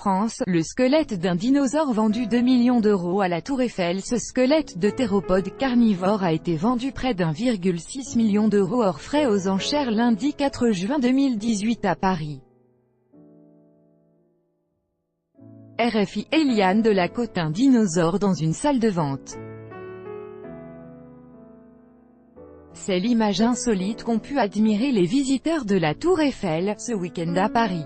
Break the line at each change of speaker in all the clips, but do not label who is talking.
France, le squelette d'un dinosaure vendu 2 millions d'euros à la Tour Eiffel. Ce squelette de théropode carnivore a été vendu près d'1,6 million d'euros hors frais aux enchères lundi 4 juin 2018 à Paris. RFI. Eliane de la Côte, un dinosaure dans une salle de vente. C'est l'image insolite qu'ont pu admirer les visiteurs de la Tour Eiffel, ce week-end à Paris.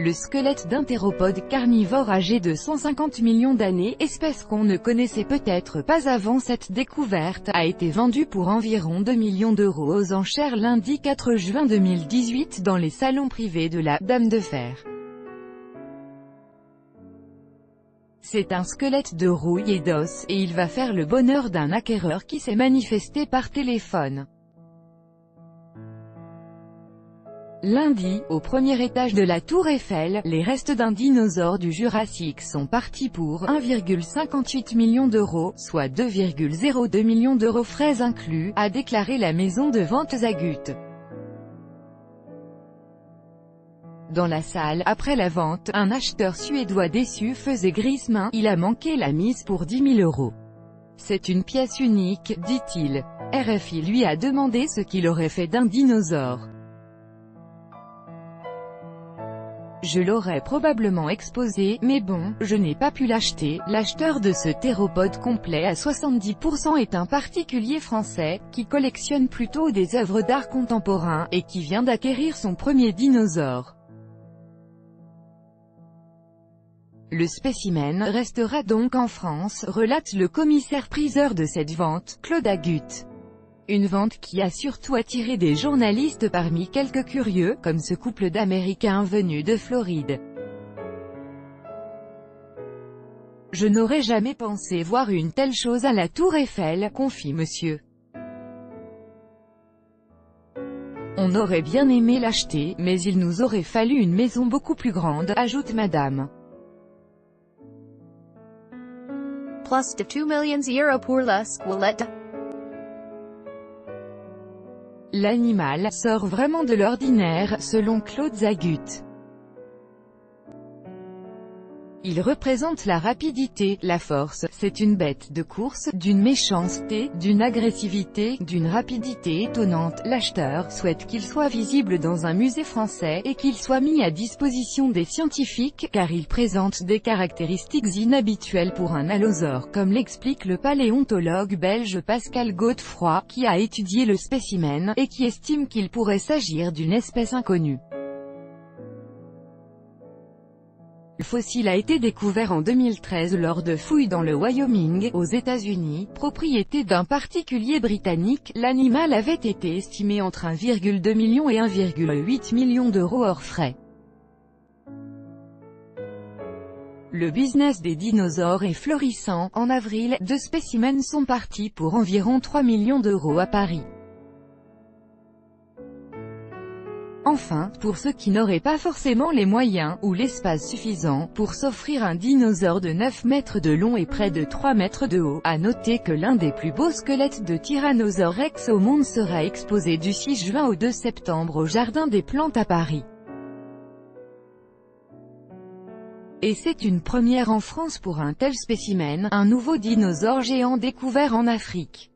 Le squelette d'un théropode carnivore âgé de 150 millions d'années, espèce qu'on ne connaissait peut-être pas avant cette découverte, a été vendu pour environ 2 millions d'euros aux enchères lundi 4 juin 2018 dans les salons privés de la Dame de Fer. C'est un squelette de rouille et d'os, et il va faire le bonheur d'un acquéreur qui s'est manifesté par téléphone. Lundi, au premier étage de la Tour Eiffel, les restes d'un dinosaure du Jurassique sont partis pour 1,58 million d'euros, soit 2,02 millions d'euros frais inclus, a déclaré la maison de vente Zagut. Dans la salle, après la vente, un acheteur suédois déçu faisait grincement, il a manqué la mise pour 10 000 euros. C'est une pièce unique, dit-il. RFI lui a demandé ce qu'il aurait fait d'un dinosaure. Je l'aurais probablement exposé, mais bon, je n'ai pas pu l'acheter. L'acheteur de ce théropode complet à 70% est un particulier français, qui collectionne plutôt des œuvres d'art contemporain, et qui vient d'acquérir son premier dinosaure. Le spécimen restera donc en France, relate le commissaire-priseur de cette vente, Claude Agut. Une vente qui a surtout attiré des journalistes parmi quelques curieux, comme ce couple d'Américains venus de Floride. Je n'aurais jamais pensé voir une telle chose à la Tour Eiffel, confie monsieur. On aurait bien aimé l'acheter, mais il nous aurait fallu une maison beaucoup plus grande, ajoute madame.
Plus de 2 millions d'euros pour le squelette.
L'animal sort vraiment de l'ordinaire, selon Claude Zagut. Il représente la rapidité, la force, c'est une bête de course, d'une méchanceté, d'une agressivité, d'une rapidité étonnante. L'acheteur souhaite qu'il soit visible dans un musée français, et qu'il soit mis à disposition des scientifiques, car il présente des caractéristiques inhabituelles pour un allosaure, comme l'explique le paléontologue belge Pascal Godefroy, qui a étudié le spécimen, et qui estime qu'il pourrait s'agir d'une espèce inconnue. Le fossile a été découvert en 2013 lors de fouilles dans le Wyoming, aux États-Unis, propriété d'un particulier britannique. L'animal avait été estimé entre 1,2 million et 1,8 million d'euros hors frais. Le business des dinosaures est florissant. En avril, 2 spécimens sont partis pour environ 3 millions d'euros à Paris. Enfin, pour ceux qui n'auraient pas forcément les moyens, ou l'espace suffisant, pour s'offrir un dinosaure de 9 mètres de long et près de 3 mètres de haut, à noter que l'un des plus beaux squelettes de Tyrannosaure Rex au monde sera exposé du 6 juin au 2 septembre au Jardin des Plantes à Paris. Et c'est une première en France pour un tel spécimen, un nouveau dinosaure géant découvert en Afrique.